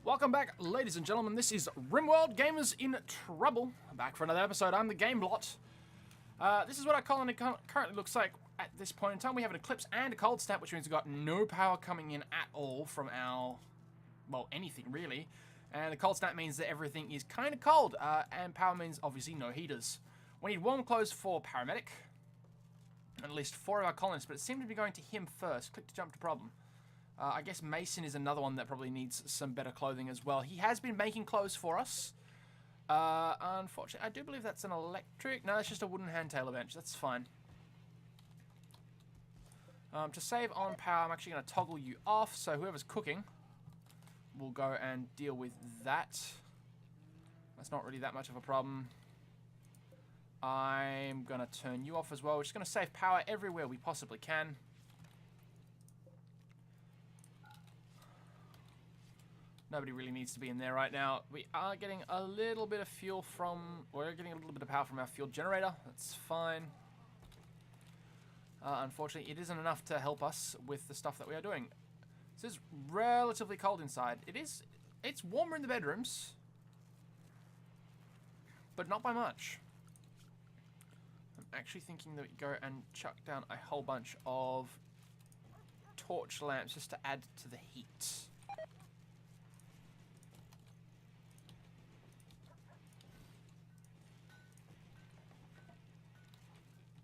Welcome back, ladies and gentlemen. This is RimWorld, Gamers in Trouble. Back for another episode. I'm the gameblot. This is what our colony currently looks like at this point in time. We have an eclipse and a cold snap, which means we've got no power coming in at all from our, well, anything really. And the cold snap means that everything is kind of cold, and power means obviously no heaters. We need warm clothes for paramedic, at least 4 of our colonists, but it seemed to be going to him first. Click to jump to problem. I guess Mason is another one that probably needs some better clothing as well. He has been making clothes for us. Unfortunately, I do believe that's an electric. No, that's just a wooden handtail bench. That's fine. To save on power, I'm actually going to toggle you off. So whoever's cooking will go and deal with that. That's not really that much of a problem. I'm going to turn you off as well. We're just going to save power everywhere we possibly can. Nobody really needs to be in there right now. We are getting a little bit of fuel from... We're getting a little bit of power from our fuel generator. That's fine. Unfortunately, it isn't enough to help us with the stuff that we are doing. This is relatively cold inside. It's warmer in the bedrooms, but not by much. I'm actually thinking that we go and chuck down a whole bunch of torch lamps just to add to the heat.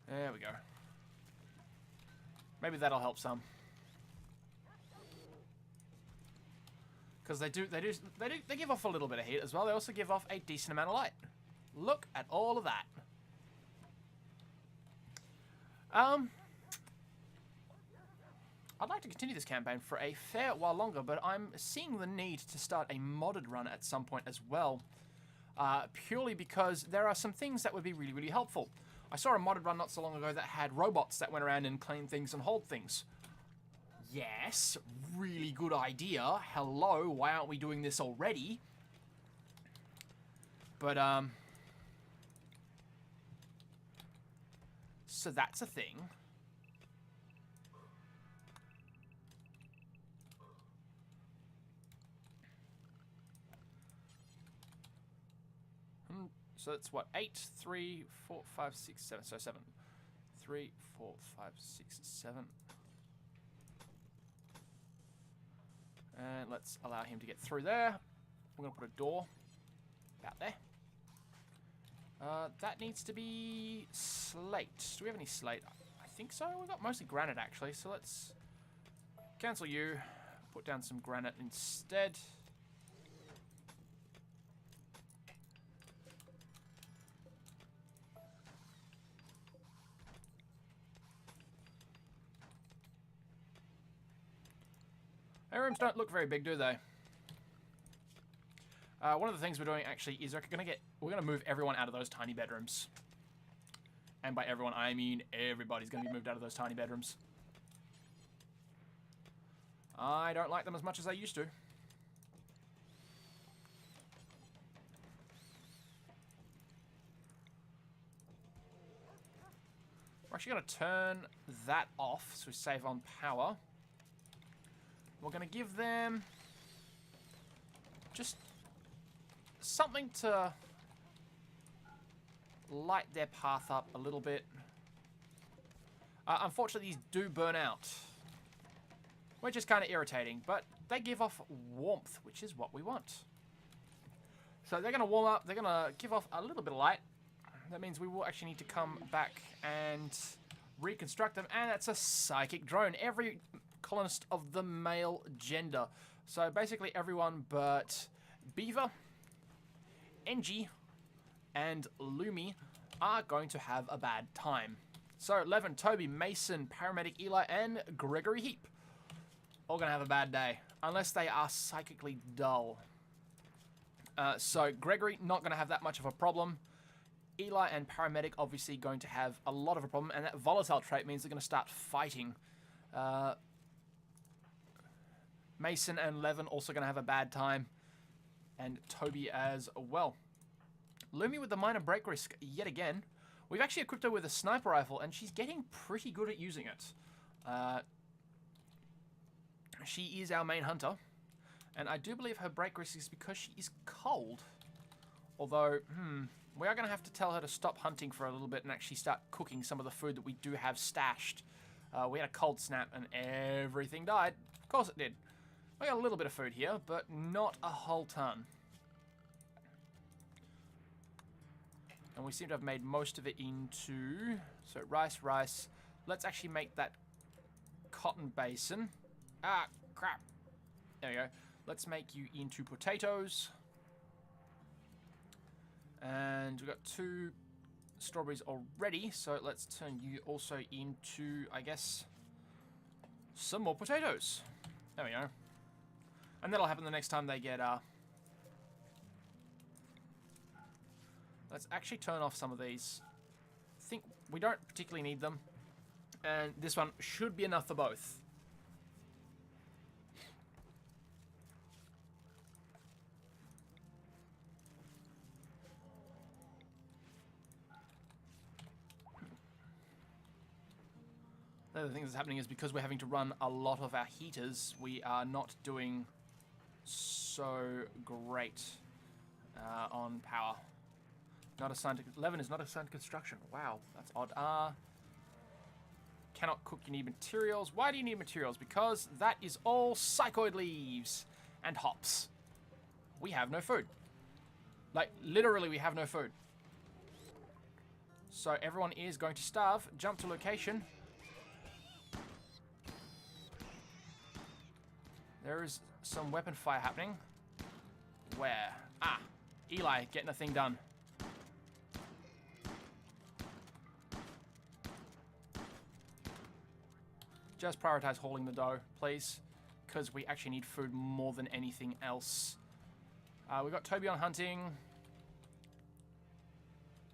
There we go. Maybe that'll help some. Because they give off a little bit of heat as well. They also give off a decent amount of light. Look at all of that. I'd like to continue this campaign for a fair while longer, but I'm seeing the need to start a modded run at some point as well. Purely because there are some things that would be really, really helpful. I saw a modded run not so long ago that had robots that went around and clean things and hold things. Yes, really good idea. Hello, why aren't we doing this already? But, so that's a thing. So that's what, 8, 3, 4, 5, 6, 7. So 7. 3, 4, 5, 6, 7. And let's allow him to get through there. We're going to put a door about there. That needs to be slate. Do we have any slate? I think so. We've got mostly granite, actually. So let's cancel you. Put down some granite instead. Our rooms don't look very big, do they? One of the things we're doing actually is we're gonna move everyone out of those tiny bedrooms. And by everyone, I mean everybody's gonna be moved out of those tiny bedrooms. I don't like them as much as I used to. We're actually gonna turn that off so we save on power. We're going to give them just something to light their path up a little bit. Unfortunately, these do burn out, which is kind of irritating, but they give off warmth, which is what we want. So they're going to warm up. They're going to give off a little bit of light. That means we will actually need to come back and reconstruct them, and that's a psychic drone. Every colonist of the male gender. So basically everyone but Beaver, Engie, and Lumi are going to have a bad time. So Levin, Toby, Mason, Paramedic Eli, and Gregory Heap all going to have a bad day. Unless they are psychically dull. So Gregory, not going to have that much of a problem. Eli and Paramedic obviously going to have a lot of a problem. And that volatile trait means they're going to start fighting. Mason and Levin also going to have a bad time. And Toby as well. Lumi with the minor break risk yet again. We've actually equipped her with a sniper rifle, and she's getting pretty good at using it. She is our main hunter. And I do believe her break risk is because she is cold. Although, we are going to have to tell her to stop hunting for a little bit and actually start cooking some of the food that we do have stashed. We had a cold snap and everything died. Of course it did. We got a little bit of food here, but not a whole ton. And we seem to have made most of it into... So rice. Let's actually make that cotton basin. Ah, crap. There we go. Let's make you into potatoes. And we've got 2 strawberries already, so let's turn you also into, I guess, some more potatoes. There we go. And that'll happen the next time they get, Let's actually turn off some of these. I think we don't particularly need them. And this one should be enough for both. The other thing that's happening is because we're having to run a lot of our heaters, we are not doing so great on power. Not assigned to 11 is not assigned to construction. Wow, that's odd. Cannot cook. You need materials. Why do you need materials? Because that is all psychoid leaves and hops. We have no food. Like literally, we have no food. So everyone is going to starve. Jump to location. There is some weapon fire happening. Where? Ah, Eli getting a thing done. Just prioritize hauling the dough, please, because we actually need food more than anything else. We've got Toby on hunting.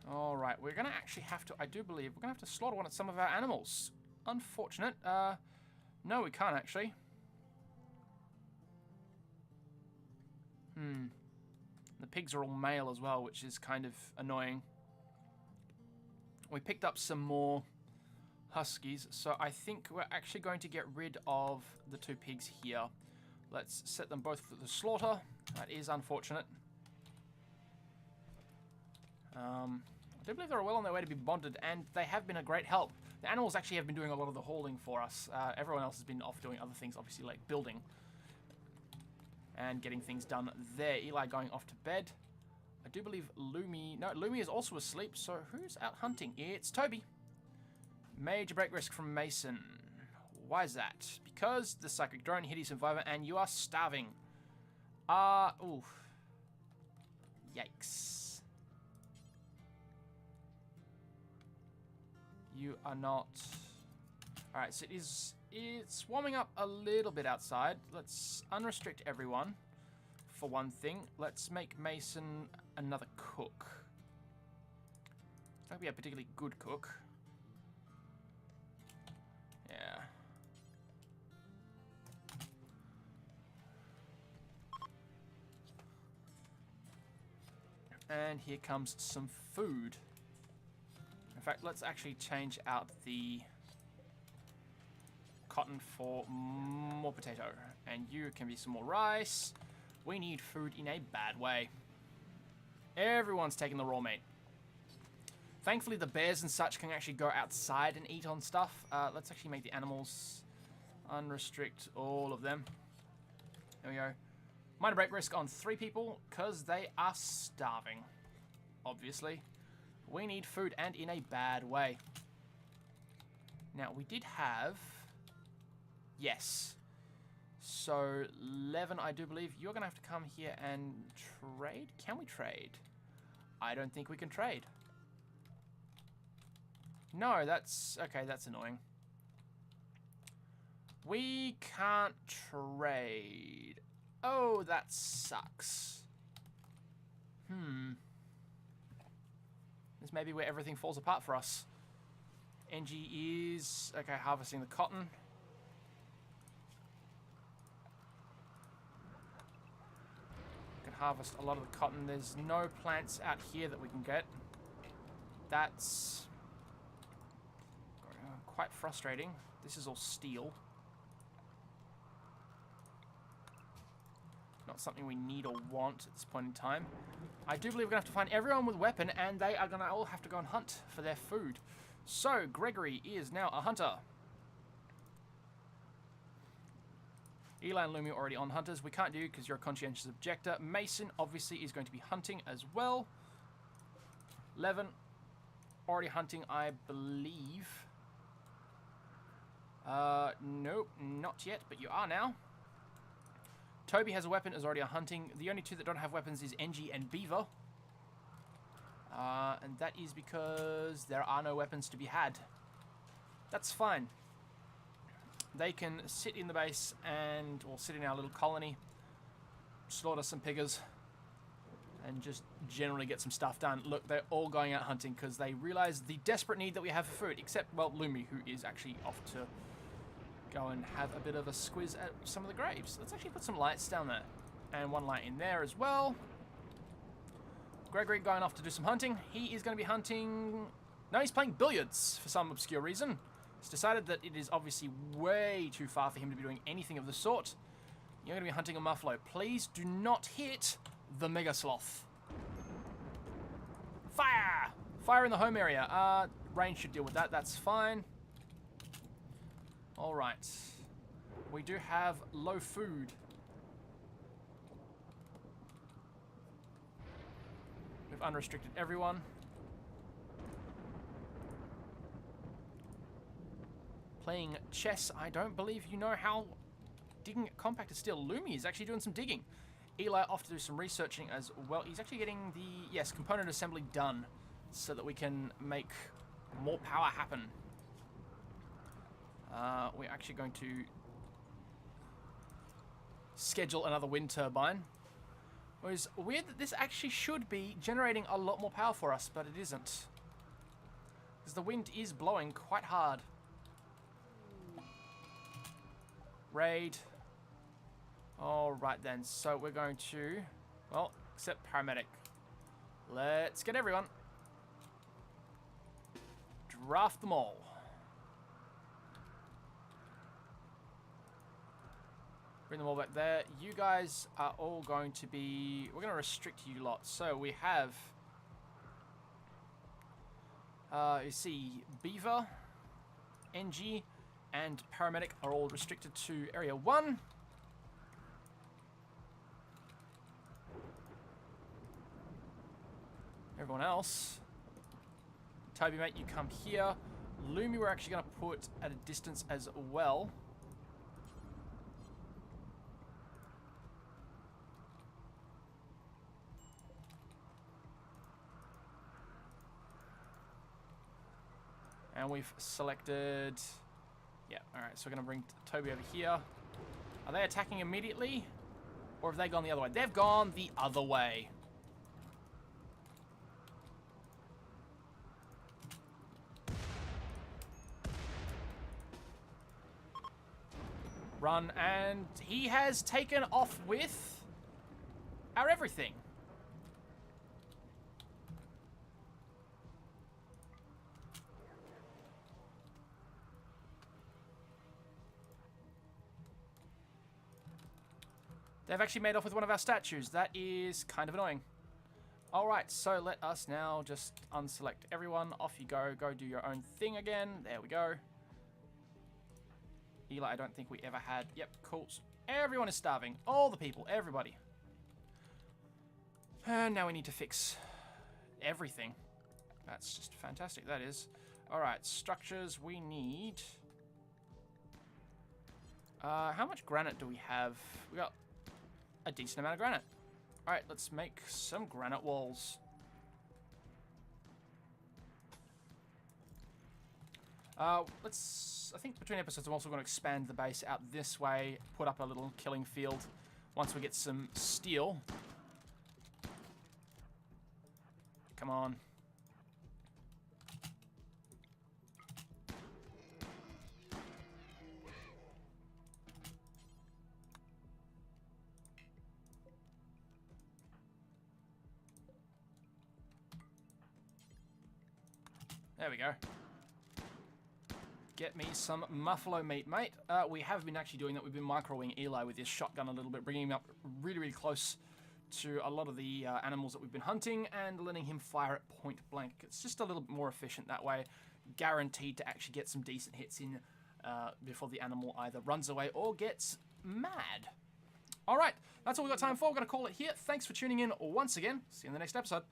All right, we're going to actually have to, I do believe, we're going to have to slaughter one of some of our animals. Unfortunate. No, we can't actually. The pigs are all male as well, which is kind of annoying. We picked up some more huskies, so I think we're actually going to get rid of the 2 pigs here. Let's set them both for the slaughter. That is unfortunate. I do believe they're well on their way to be bonded, and they have been a great help. The animals actually have been doing a lot of the hauling for us. Everyone else has been off doing other things, obviously, like building and getting things done there. Eli going off to bed. I do believe Lumi... No, Lumi is also asleep, so who's out hunting? It's Toby. Major break risk from Mason. Why is that? Because the psychic drone hit his survivor and you are starving. Oof. Yikes. You are not... Alright, so it's warming up a little bit outside. Let's unrestrict everyone, for one thing. Let's make Mason another cook. Don't be a particularly good cook. Yeah. And here comes some food. In fact, let's actually change out the cotton for more potato. And you can be some more rice. We need food in a bad way. Everyone's taking the raw meat. Thankfully, the bears and such can actually go outside and eat on stuff. Let's actually make the animals unrestrict all of them. There we go. Minor break risk on 3 people because they are starving. Obviously. We need food and in a bad way. Now, we did have... Yes. So, Levin, I do believe you're going to have to come here and trade. Can we trade? I don't think we can trade. No, that's... Okay, that's annoying. We can't trade. Oh, that sucks. This may be where everything falls apart for us. NG is... Okay, harvesting the cotton. We can harvest a lot of the cotton. There's no plants out here that we can get. That's... quite frustrating. This is all steel. not something we need or want at this point in time. I do believe we're going to have to find everyone with a weapon, and they are going to all have to go and hunt for their food. So, Gregory is now a hunter. Eli and Lumi are already on hunters. We can't do because you're a conscientious objector. Mason obviously is going to be hunting as well. Levin, already hunting, I believe. Nope, not yet, but you are now. Toby has a weapon, is already a hunting. The only two that don't have weapons is Engie and Beaver. And that is because there are no weapons to be had. That's fine. They can sit in the base or sit in our little colony, slaughter some piggers, and just generally get some stuff done. Look, they're all going out hunting because they realize the desperate need that we have for food, except, well, Lumi, who is actually off to go and have a bit of a squiz at some of the graves. Let's actually put some lights down there, and one light in there as well. Gregory going off to do some hunting. He is going to be hunting... No, he's playing billiards for some obscure reason. He's decided that it is obviously way too far for him to be doing anything of the sort. You're going to be hunting a muffalo. Please do not hit the Mega Sloth. Fire! Fire in the home area. Range should deal with that. That's fine. Alright. We do have low food. We've unrestricted everyone. Playing chess. I don't believe you know how digging compact is still. Lumi is actually doing some digging. Eli off to do some researching as well. He's actually getting the, yes, component assembly done so that we can make more power happen. We're actually going to schedule another wind turbine. It was weird that this actually should be generating a lot more power for us, but it isn't. Because the wind is blowing quite hard. Raid. Alright then, so we're going to, well, except paramedic. Let's get everyone. Draft them all. Bring them all back there. You guys are all going to be... We're going to restrict you lot. So we have... you see, Beaver, NG, and Paramedic are all restricted to Area 1. Everyone else... Toby, mate, you come here. Lumi, we're actually going to put at a distance as well. And we've selected... Yeah, alright, so we're going to bring Toby over here. Are they attacking immediately? Or have they gone the other way? They've gone the other way. Run, and he has taken off with our everything. They've actually made off with one of our statues. That is kind of annoying. Alright, so let us now just unselect everyone. Off you go. Go do your own thing again. There we go. Eli, I don't think we ever had... Yep, cool. Everyone is starving. All the people. Everybody. And now we need to fix everything. That's just fantastic. That is. Alright, structures. We need... how much granite do we have? We got a decent amount of granite. Alright, let's make some granite walls. I think between episodes I'm also going to expand the base out this way, put up a little killing field once we get some steel. Come on. There we go. Get me some muffalo meat, mate. We have been actually doing that. We've been microwing Eli with this shotgun a little bit, bringing him up really, really close to a lot of the animals that we've been hunting and letting him fire at point blank. It's just a little bit more efficient that way. Guaranteed to actually get some decent hits in before the animal either runs away or gets mad. All right, that's all we've got time for. We're going to call it here. Thanks for tuning in once again. See you in the next episode.